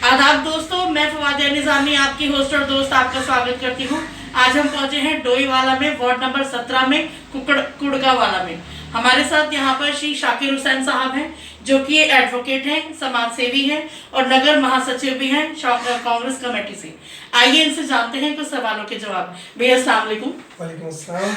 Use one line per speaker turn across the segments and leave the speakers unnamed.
आदाब दोस्तों, मैं फवादिया निजामी आपकी होस्ट और दोस्त आपका स्वागत करती हूँ। आज हम पहुंचे हैं डोईवाला में, वार्ड नंबर 17 में, कुड़कावाला में। हमारे साथ यहाँ पर श्री शाकिर हुसैन साहब हैं, जो कि एडवोकेट हैं, समाज सेवी हैं और नगर महासचिव भी हैं कांग्रेस कमेटी से। आइए इनसे जानते हैं कुछ सवालों के जवाब। भैया अस्सलाम वालेकुम।
वालेकुम अस्सलाम।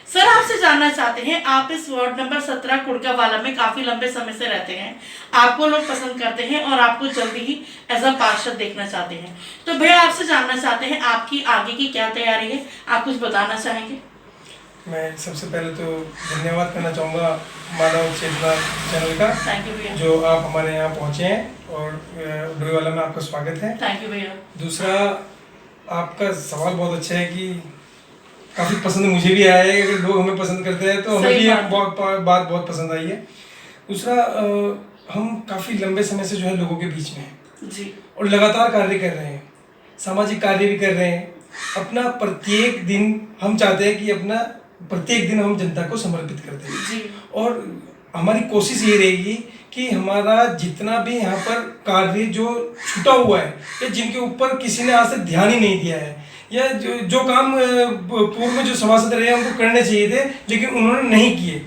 सर, आपसे जानना चाहते हैं, आप इस वार्ड नंबर 17 कुड़कावाला में काफी लंबे समय से रहते हैं, आपको लोग पसंद करते हैं और आपको जल्दी ही एज अ पार्षद देखना चाहते हैं। तो भैया आपसे जानना चाहते हैं आपकी आगे की क्या तैयारी है, आप कुछ बताना चाहेंगे?
मैं सबसे पहले तो धन्यवाद करना चाहूँगा मानव चेतना चैनल का।
थैंक यू भैया।
जो आप हमारे यहाँ पहुँचे हैं और डोईवाला में आपका स्वागत है।
थैंक यू भैया।
दूसरा, आपका सवाल बहुत अच्छा है कि काफ़ी पसंद मुझे भी आया है। अगर लोग हमें पसंद करते हैं तो हमें भी बात बहुत पसंद आई है। दूसरा, हम काफ़ी लंबे समय से जो है लोगों के बीच में हैं
जी, और
लगातार कार्य कर रहे हैं, सामाजिक कार्य भी कर रहे हैं। अपना प्रत्येक दिन हम चाहते हैं कि अपना प्रत्येक दिन हम जनता को समर्पित करते हैं
जी।
और हमारी कोशिश ये रहेगी कि हमारा जितना भी यहाँ पर कार्य जो छूटा हुआ है या जिनके ऊपर किसी ने आज तक ध्यान ही नहीं दिया है, या जो काम पूर्व में जो सभासद रहे हमको करने चाहिए थे लेकिन उन्होंने नहीं किए,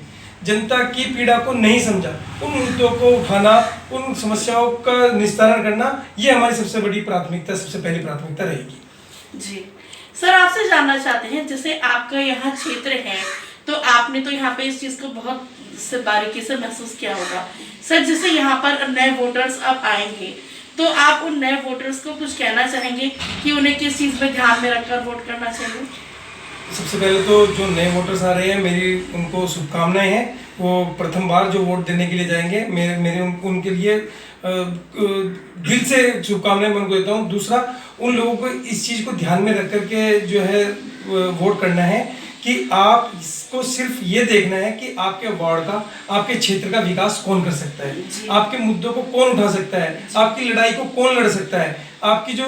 जनता की पीड़ा को नहीं समझा, उन मुद्दों को उठाना, उन समस्याओं का निस्तारण करना, ये हमारी सबसे बड़ी प्राथमिकता, सबसे पहली प्राथमिकता रहेगी।
जी सर, आपसे जानना चाहते हैं, जैसे आपका यहाँ क्षेत्र है तो आपने तो यहाँ पे इस चीज को बहुत से बारीकी से महसूस किया होगा। सर, जैसे यहाँ पर नए वोटर्स अब आएंगे तो आप उन नए वोटर्स को कुछ कहना चाहेंगे कि उन्हें किस चीज में ध्यान में रखकर वोट करना चाहिए?
सबसे पहले तो जो नए वोटर्स आ रहे हैं, मेरी उनको शुभकामनाएं हैं। वो प्रथम बार जो वोट देने के लिए जाएंगे, मेरे उनके लिए दिल से शुभकामनाएं मैं उनको देता हूँ। दूसरा, उन लोगों को इस चीज़ को ध्यान में रख करके जो है वोट करना है कि आप इसको सिर्फ ये देखना है कि आपके वार्ड का, आपके क्षेत्र का विकास कौन कर सकता है, आपके मुद्दों को कौन उठा सकता है, आपकी लड़ाई को कौन लड़ सकता है, आपकी जो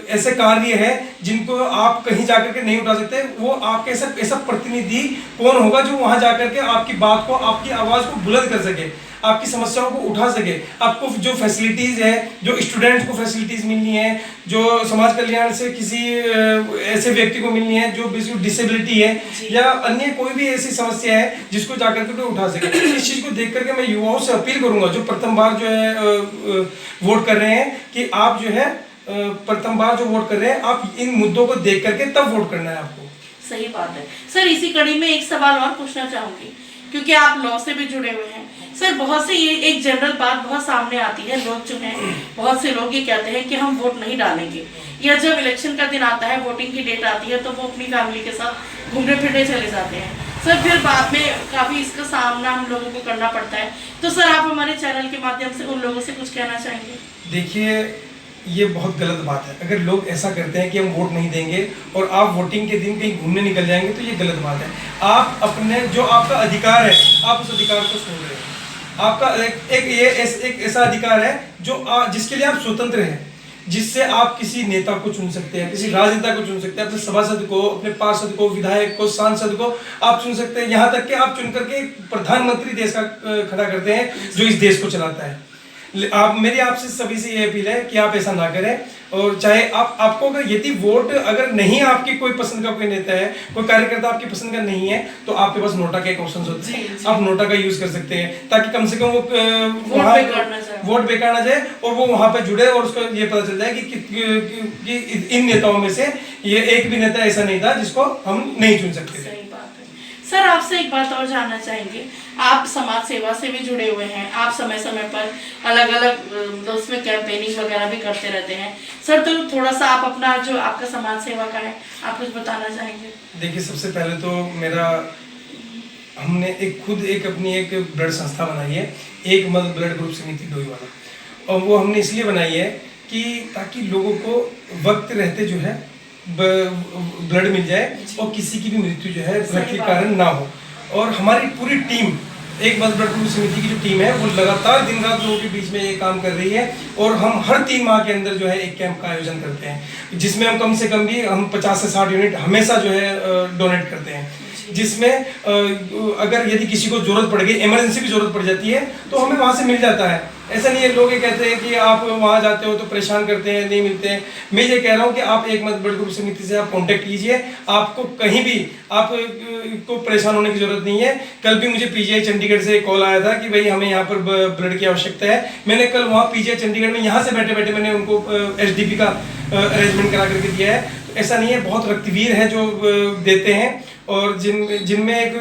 ऐसे कार्य है जिनको आप कहीं जाकर के नहीं उठा सकते, वो आपके ऐसा प्रतिनिधि कौन होगा जो वहां जाकर के आपकी बात को, आपकी आवाज को बुलंद कर सके, आपकी समस्याओं को उठा सके। आपको जो फैसिलिटीज है, जो स्टूडेंट्स को फैसिलिटीज मिलनी है, जो समाज कल्याण से किसी ऐसे व्यक्ति को मिलनी है जो डिसेबिलिटी है या अन्य कोई भी ऐसी समस्या है जिसको जाकर के उठा सके, इस चीज को देख करके मैं युवाओं से अपील करूंगा जो प्रथम बार जो है वोट कर रहे हैं कि आप जो है प्रथम बार जो वोट कर रहे हैं, आप इन मुद्दों को देख करके तब वोट करना है आपको।
सही बात है सर। इसी कड़ी में एक सवाल और पूछना चाहूंगी, क्योंकि आप लॉ से भी जुड़े हुए हैं सर। बहुत से ये एक जनरल बात बहुत सामने आती है, लोग जो हैं, बहुत से लोग ये कहते हैं कि हम वोट नहीं डालेंगे, या जब इलेक्शन का दिन आता है, वोटिंग की डेट आती है, तो वो अपनी फैमिली के साथ घूमने फिरने चले जाते हैं सर। फिर बाद में काफी इसका सामना हम लोगों को करना पड़ता है। तो सर, आप हमारे चैनल के माध्यम से उन लोगों से कुछ कहना चाहेंगे?
देखिए, ये बहुत गलत बात है। अगर लोग ऐसा करते हैं कि हम वोट नहीं देंगे और आप वोटिंग के दिन कहीं घूमने निकल जाएंगे तो ये गलत बात है। आप अपने जो आपका अधिकार है, आप उस अधिकार को सुन रहे हैं। आपका एक ऐसा अधिकार है जो जिसके लिए आप स्वतंत्र हैं, जिससे आप किसी नेता को चुन सकते हैं, किसी राजनेता को चुन सकते हैं, अपने सभासद को, अपने पार्षद को, विधायक को, सांसद को आप चुन सकते हैं। यहाँ तक कि आप चुन करके प्रधानमंत्री देश का खड़ा करते हैं जो इस देश को चलाता है। मेरी आपसे सभी से ये अपील है कि आप ऐसा ना करें। और चाहे आपको अगर यदि वोट अगर नहीं, आपकी कोई पसंद का कोई नेता है, कोई कार्यकर्ता आपकी पसंद का नहीं है, तो आपके पास नोटा का एक ऑप्शन होता है, आप नोटा का यूज कर सकते हैं ताकि कम से कम वो वोट बेकार ना जाए और वो वहां पे जुड़े और उसको ये पता चल जाए कि इन नेताओं में से ये एक भी नेता ऐसा नहीं था जिसको हम नहीं चुन सकते थे।
सर, आपसे एक बात और जानना चाहेंगे, आप समाज सेवा से भी जुड़े हुए हैं, आप समय समय पर अलग अलग उसमें कैंपेनिंग वगैरह भी करते रहते हैं सर। तो थोड़ा सा आप अपना जो आपका समाज सेवा का है, आप कुछ बताना चाहेंगे?
देखिए, सबसे पहले तो हमने खुद अपनी एक ब्लड संस्था बनाई है, एक मदद ब्लड ग्रुप समिति डोईवाला, और वो हमने इसलिए बनाई है कि ताकि लोगों को वक्त रहते जो है ब्लड मिल जाए और किसी की भी मृत्यु जो है ब्लड के कारण ना हो। और हमारी पूरी टीम, एक मदद ब्लड ग्रुप समिति की जो टीम है, वो लगातार दिन रात लोगों के बीच में ये काम कर रही है। और हम हर 3 माह के अंदर जो है एक कैंप का आयोजन करते हैं, जिसमें हम कम से कम भी हम 50 से 60 यूनिट हमेशा जो है डोनेट करते हैं, जिसमें अगर यदि किसी को जरूरत पड़ गई, इमरजेंसी की जरूरत पड़ जाती है, तो हमें वहाँ से मिल जाता है। ऐसा नहीं है। लोग ये कहते हैं कि आप वहाँ जाते हो तो परेशान करते हैं, नहीं मिलते हैं। मैं ये कह रहा हूँ कि आप एक मत ब्लड ग्रुप समिति से आप कांटेक्ट कीजिए, आपको कहीं भी आपको परेशान होने की जरूरत नहीं है। कल भी मुझे पीजीआई चंडीगढ़ से कॉल आया था कि भाई हमें यहाँ पर ब्लड की आवश्यकता है। मैंने कल वहाँ पीजीआई चंडीगढ़ में यहाँ से बैठे बैठे मैंने उनको एचडीपी का अरेंजमेंट करा करके दिया है। तो ऐसा नहीं है, बहुत रक्तवीर हैं जो देते हैं और जिनमें एक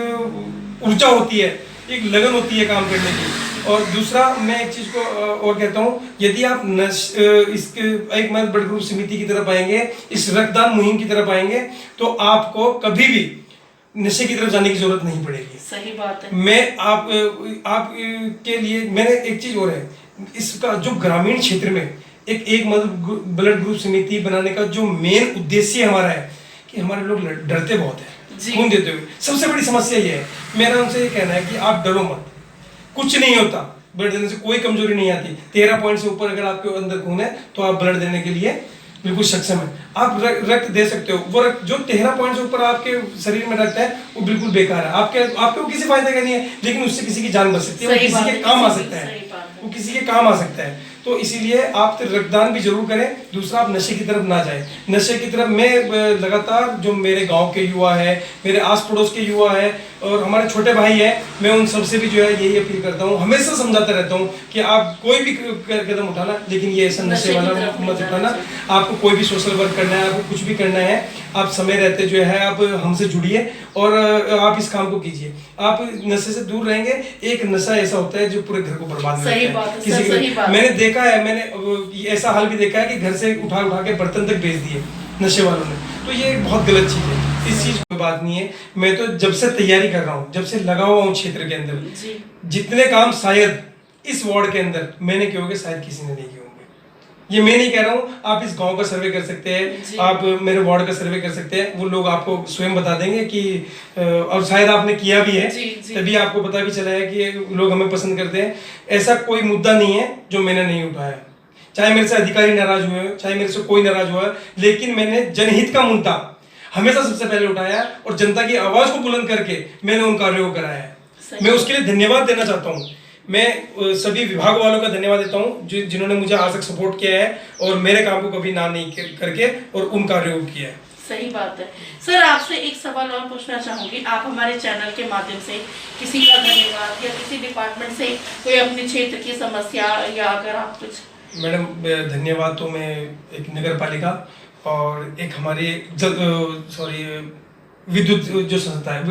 ऊर्जा होती है, एक लगन होती है काम करने की। और दूसरा मैं एक चीज़ को और कहता हूँ, यदि आप इसके एक मत ब्लड ग्रुप समिति की तरफ आएंगे, इस रक्तदान मुहिम की तरफ आएंगे, तो आपको कभी भी नशे की तरफ जाने की जरूरत नहीं पड़ेगी।
सही बात है।
मैं आप के लिए मैंने एक चीज़ और है, इसका जो ग्रामीण क्षेत्र में एक मत ब्लड ग्रुप समिति बनाने का जो मेन उद्देश्य हमारा है कि हमारे लोग डरते बहुत है खून देते हुए। सबसे बड़ी समस्या ये है, मेरा उनसे ये कहना है कि आप डरो मत, कुछ नहीं होता, ब्लड देने से कोई कमजोरी नहीं आती। 13 पॉइंट से ऊपर अगर आपके अंदर खून है तो आप ब्लड देने के लिए बिल्कुल सक्षम है, आप रक्त दे सकते हो। वो रक्त जो 13 पॉइंट से ऊपर आपके शरीर में रक्त है वो बिल्कुल बेकार है, आपको किसी फायदे का नहीं है, लेकिन उससे किसी की जान बच सकती है, वो किसी के काम आ सकता है, वो किसी के काम आ सकता है। तो इसीलिए आप रक्तदान भी जरूर करें। दूसरा, आप नशे की तरफ ना जाए। नशे की तरफ मैं लगातार जो मेरे गांव के युवा है, मेरे आस पड़ोस के युवा है और हमारे छोटे भाई हैं, मैं उन सबसे भी जो है यही अपील करता हूँ, हमेशा समझाता रहता हूँ कि आप कोई भी कदम उठाना, लेकिन ये ऐसा नशे वाला मत उठाना। आपको कोई भी सोशल वर्क करना है, आपको कुछ भी करना है, आप समय रहते जो है आप हमसे जुड़िए और आप इस काम को कीजिए। आप नशे से दूर रहेंगे। एक नशा ऐसा होता है जो पूरे घर को बर्बाद कर देता है। किसी के मैंने देखा है, मैंने ऐसा हाल भी देखा है कि घर से उठा के बर्तन तक भेज दिए नशे वालों ने। तो ये बहुत गलत चीज है, इस चीज कोई बात नहीं है। मैं तो जब से तैयारी कर रहा हूँ, जब से लगा हुआ हूँ क्षेत्र के अंदर, जितने काम शायद इस वार्ड के अंदर मैंने किए होंगे शायद किसी ने नहीं किए होंगे। ये मैं नहीं कह रहा हूँ, आप इस गांव का सर्वे कर सकते हैं, आप मेरे वार्ड का सर्वे कर सकते हैं, वो लोग आपको स्वयं बता देंगे कि और शायद आपने किया भी है, तभी आपको पता भी चला है कि लोग हमें पसंद करते हैं। ऐसा कोई मुद्दा नहीं है जो मैंने नहीं उठाया, चाहे मेरे से अधिकारी नाराज हुए, चाहे मेरे से कोई नाराज हुआ, लेकिन मैंने जनहित का मुद्दा हमेशा सबसे पहले उठाया और जनता की आवाज को बुलंद करके मैंने उन कार्यों को कराया है। मैं उसके लिए धन्यवाद देना चाहता हूँ। मैं सभी विभाग वालों का धन्यवाद देता हूँ जिन्होंने मुझे आज तक सपोर्ट किया है और मेरे काम को कभी ना नहीं करके और उन कार्यों को किया है।
सही बात है। सर, आपसे एक सवाल और पूछना चाहूंगी। आप हमारे चैनल के माध्यम से किसी का धन्यवाद या किसी डिपार्टमेंट से कोई अपने क्षेत्र की समस्या या अगर आप कुछ।
मैडम, धन्यवाद तो मैं एक नगर पालिका और एक हमारे विद्युत जो संस्था है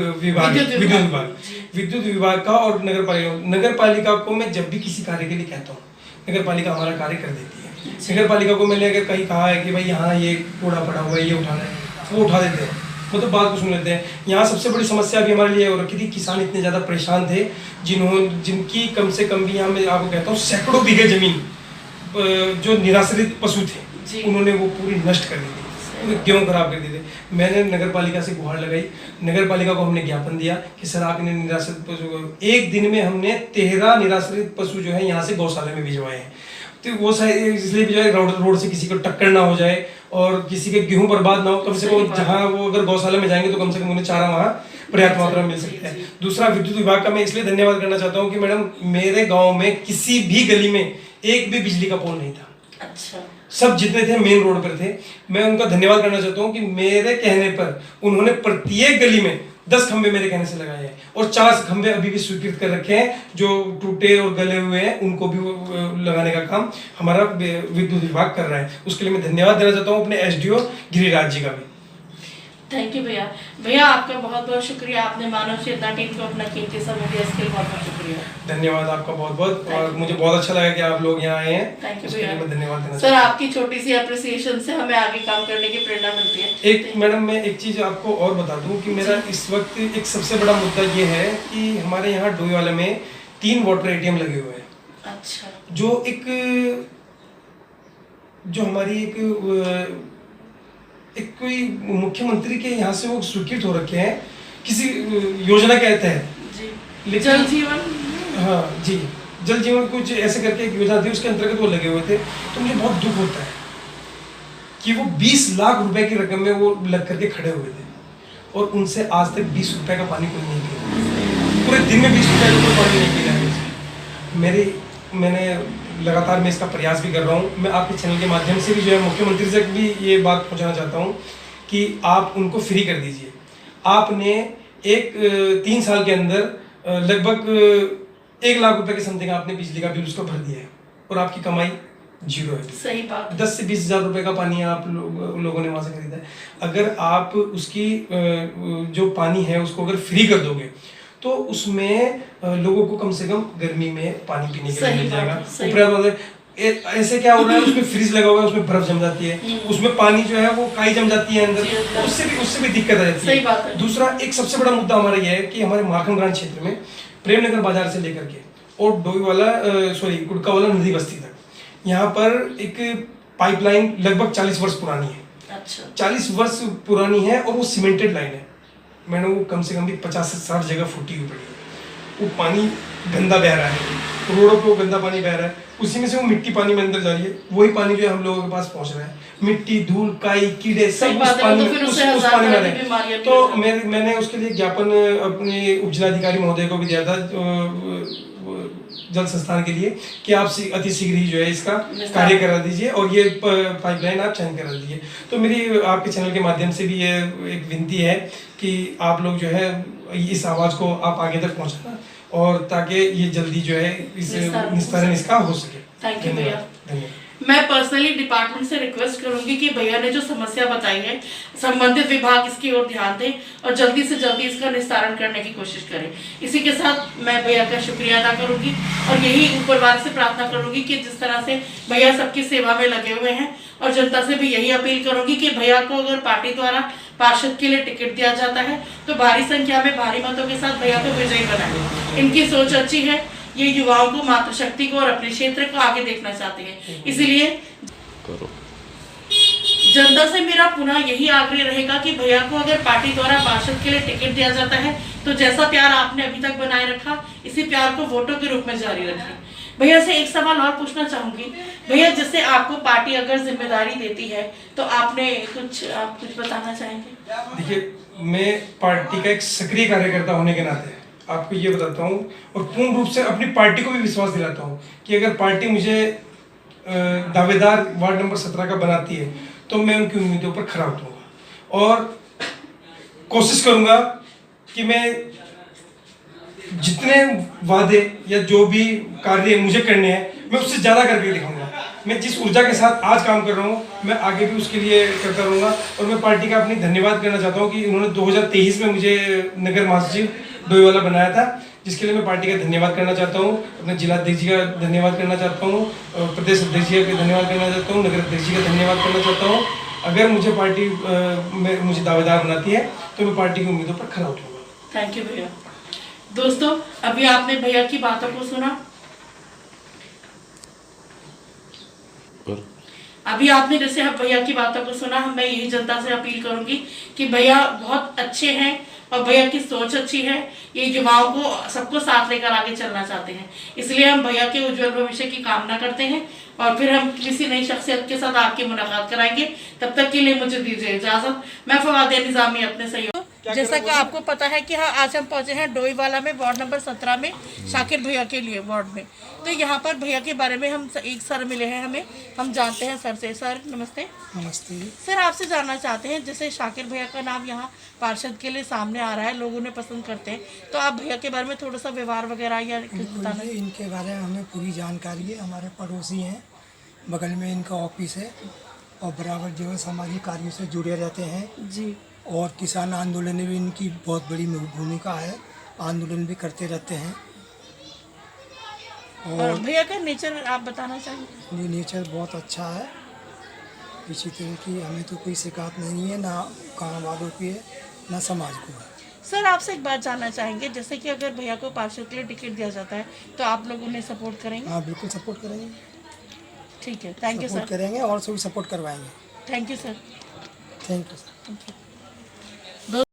विद्युत विभाग का और नगर पालिका को मैं जब भी किसी कार्य के लिए कहता हूँ, नगर पालिका हमारा कार्य कर देती है। नगर पालिका को मैंने अगर कहीं कहा है कि भाई यहाँ ये कूड़ा पड़ा हुआ है, ये उठाना है, वो उठा देते हैं, मतलब बात को सुन लेते हैं। यहाँ सबसे बड़ी समस्या भी हमारे लिए हो रखी थी, किसान इतने ज़्यादा परेशान थे जिनकी कम से कम भी यहाँ मैं आपको कहता हूँ सैकड़ों बीघे जमीन जो निराश्रित पशु थे उन्होंने वो पूरी नष्ट कर दी थी, गेहूँ खराब कर दिए थे। मैंने नगर पालिका से गुहार लगाई, नगर पालिका को हमने ज्ञापन दिया कि सर आप इन्हें निराश्रित पशु, एक दिन में हमने 13 निराश्रित पशु जो है यहाँ से गौशाला में भिजवाए हैं। तो वो शायद इसलिए भिजवाए रोड से किसी को टक्कर ना हो जाए और किसी के गेहूं बर्बाद ना हो, कम से कम जहाँ वो अगर गौशाला में जाएंगे तो कम से कम उन्हें चारा वहाँ पर्याप्त मात्रा में मिल सकता है। दूसरा, विद्युत विभाग का मैं इसलिए धन्यवाद करना चाहता हूँ कि मैडम मेरे गाँव में किसी भी गली में एक भी बिजली का पोल नहीं था।
अच्छा।
सब जितने थे मेन रोड पर थे। मैं उनका धन्यवाद करना चाहता हूँ कि मेरे कहने पर उन्होंने प्रत्येक गली में 10 खंबे मेरे कहने से लगाए हैं और 4 खंबे अभी भी स्वीकृत कर रखे हैं, जो टूटे और गले हुए हैं उनको भी लगाने का काम हमारा विद्युत विभाग कर रहा है। उसके लिए मैं धन्यवाद देना चाहता हूँ अपने एसडीओ गिरिराज जी का भी।
थैंक यू भैया। भैया आपका बहुत बहुत शुक्रिया, आपने मानव चेतना टीम को अपना कीमती समय दिया, इसके लिए बहुत बहुत शुक्रिया।
धन्यवाद आपका बहुत बहुत, और मुझे बहुत अच्छा लगा कि आप लोग यहाँ आए हैं।
थैंक यू
भैया, मैं धन्यवाद देना
सर। आपकी छोटी सी अप्रिसिएशन से हमें आगे काम करने की प्रेरणा मिलती है।
एक मैडम मैं एक चीज आपको और बता दूं कि मेरा इस वक्त एक सबसे बड़ा मुद्दा ये है कि हमारे यहाँ डोईवाला में 3 वाटर एटीएम लगे हुए हैं।
अच्छा।
जो हमारी एक कोई मुख्यमंत्री के यहाँ से वो स्वीकृत हो रखे हैं किसी योजना के तहत,
जल जीवन।
हाँ जी, जल जीवन कुछ ऐसे करके एक योजना थी, उसके अंतर्गत वो लगे हुए थे। तो मुझे बहुत दुख होता है कि वो 20 लाख रुपए की रकम में वो लग करके खड़े हुए थे और उनसे आज तक 20 रुपए का पानी कोई नहीं पिया, पूरे दिन में 20 रुपए का कोई पानी नहीं पी रहा है। मैंने लगातार मैं इसका प्रयास भी कर रहा हूँ। मैं आपके चैनल के माध्यम से भी जो है मुख्यमंत्री से भी ये बात पहुँचाना चाहता हूँ कि आप उनको फ्री कर दीजिए। आपने 3 साल के अंदर लगभग 1 लाख रुपए के समथिंग आपने बिजली का बिल उसको भर दिया है और आपकी कमाई 0 है।
सही बात।
10 से 20 हज़ार रुपए का पानी आप लोगों ने वहां से खरीदा है। अगर आप उसकी जो पानी है उसको अगर फ्री कर दोगे तो उसमें लोगों को कम से कम गर्मी में पानी पीने के लिए मिल जाएगा। ऐसे क्या हो रहा है, उसमें फ्रीज लगा हुआ है, उसमें बर्फ जम जाती है, उसमें पानी जो है वो काई जम जाती है अंदर, उससे भी दिक्कत आ जाती है।
सही बात है।
दूसरा एक सबसे बड़ा मुद्दा हमारा यह है कि हमारे माखनग्राम क्षेत्र में प्रेमनगर बाजार से लेकर के और गुड़कावाला नदी बस्ती तक यहाँ पर एक पाइपलाइन लगभग 40 वर्ष पुरानी है।
अच्छा।
40 वर्ष पुरानी है और वो सीमेंटेड लाइन है। मैंने वो कम से कम भी 50 से 60 जगह फूटी हुई पड़ी है। वो पानी गंदा बह रहा है, रोडों पे वो गंदा पानी बह रहा है, उसी में से वो मिट्टी पानी में अंदर जा रही है। वही पानी जो है हम लोगों के पास पहुंच रहा है, मिट्टी, धूल, काई, कीड़े सब उस पानी में उस पानी में रहे। तो मैंने उसके लिए ज्ञापन अपने उपजिलाधिकारी महोदय को भी दिया था जल संस्थान के लिए कि आप अति शीघ्र ही जो है इसका कार्य करा दीजिए और ये पाइपलाइन आप चयन करा दीजिए। तो मेरी आपके चैनल के माध्यम से भी ये एक विनती है कि आप लोग जो है इस आवाज़ को आप आगे तक पहुंचाना और ताकि ये जल्दी जो है इस निस्तारण इसका हो सके।
थैंक यू भैया। मैं पर्सनली डिपार्टमेंट से रिक्वेस्ट करूंगी कि भैया ने जो समस्या बताई है संबंधित विभाग इसकी ओर ध्यान दें और जल्दी से जल्दी इसका निस्तारण करने की कोशिश करें। इसी के साथ मैं भैया का शुक्रिया अदा करूंगी और यही ऊपर वाले से प्रार्थना करूंगी कि जिस तरह से भैया सबकी सेवा में लगे हुए हैं और जनता से भी यही अपील करूंगी कि भैया को अगर पार्टी द्वारा पार्षद के लिए टिकट दिया जाता है तो भारी संख्या में भारी मतों के साथ भैया को विजयी बनाए। इनकी सोच अच्छी है, ये युवाओं को मातृशक्ति को और अपने क्षेत्र को आगे देखना चाहते हैं। इसलिए जनता से मेरा पुनः यही आग्रह रहेगा कि भैया को अगर पार्टी द्वारा पार्षद के लिए टिकट दिया जाता है तो जैसा प्यार आपने अभी तक बनाए रखा इसी प्यार को वोटों के रूप में जारी रखें। भैया से एक सवाल और पूछना चाहूंगी। भैया जैसे आपको पार्टी अगर जिम्मेदारी देती है तो आप कुछ बताना चाहेंगे?
देखिए, मैं पार्टी का एक सक्रिय कार्यकर्ता होने के नाते आपको ये बताता हूँ और पूर्ण रूप से अपनी पार्टी को भी विश्वास दिलाता हूँ कि अगर पार्टी मुझे दावेदार वार्ड नंबर 17 का बनाती है तो मैं उनकी उम्मीदों पर खरा उतरूंगा और कोशिश करूंगा कि मैं जितने वादे या जो भी कार्य मुझे करने हैं मैं उससे ज़्यादा करके दिखाऊंगा। मैं जिस ऊर्जा के साथ आज काम कर रहा हूँ मैं आगे भी उसके लिए करता रहूँगा और मैं पार्टी का अपनी धन्यवाद करना चाहता हूँ कि उन्होंने 2023 में मुझे नगर महासचिव डोईवाला बनाया था, जिसके लिए मैं पार्टी का धन्यवाद करना चाहता हूँ, अपने जिलाध्यक्ष जी का धन्यवाद करना चाहता हूँ, प्रदेश अध्यक्ष जी का धन्यवाद करना चाहता हूँ, नगर अध्यक्ष जी का धन्यवाद करना चाहता हूँ। अगर मुझे पार्टी मुझे दावेदार बनाती है तो मैं पार्टी की उम्मीदों पर खरा उतरूंगा।
थैंक यू भैया। दोस्तों, अभी आपने भैया की बातों को सुना, अभी आपने जैसे भैया की बातों को सुना। मैं यही जनता से अपील करूंगी कि भैया बहुत अच्छे हैं और भैया की सोच अच्छी है। ये युवाओं को सबको साथ लेकर आगे चलना चाहते हैं, इसलिए हम भैया के उज्जवल भविष्य की कामना करते हैं और फिर हम किसी नई शख्सियत के साथ आपकी मुलाकात कराएंगे। तब तक के लिए मुझे दीजिए इजाजत। मैं फवादिया निजामी अपने सहयोग। जैसा कि आपको पता है कि हाँ, आज हम पहुंचे हैं डोईवाला में वार्ड नंबर 17 में शाकिर भैया के लिए वार्ड में। तो यहाँ पर भैया के बारे में हम एक सर मिले हैं, हम जानते हैं सर से। सर नमस्ते।
नमस्ते
सर, आपसे जानना चाहते हैं जैसे शाकिर भैया का नाम यहाँ पार्षद के लिए सामने आ रहा है, लोग उन्हें पसंद करते हैं, तो आप भैया के बारे में थोड़ा सा व्यवहार वगैरह या कुछ बताना।
इनके बारे में हमें पूरी जानकारी है। हमारे पड़ोसी हैं, बगल में इनका ऑफिस है और बराबर जो है सामाजिक कार्यों से जुड़े रहते हैं
जी।
और किसान आंदोलन में भी इनकी बहुत बड़ी भूमिका है, आंदोलन भी करते रहते हैं।
और भैया का नेचर आप बताना चाहेंगे?
नेचर बहुत अच्छा है, इसी तरह की हमें तो कोई शिकायत नहीं है, ना गाँव वालों की है ना समाज को है।
सर, आपसे एक बात जानना चाहेंगे, जैसे कि अगर भैया को पार्षद के लिए टिकट दिया जाता है तो आप लोग उन्हें सपोर्ट करेंगे?
हाँ, बिल्कुल सपोर्ट करेंगे।
ठीक है, थैंक यू सर।
सपोर्ट करेंगे और सभी सपोर्ट करवाएंगे।
Thank you sir.
Thank you sir.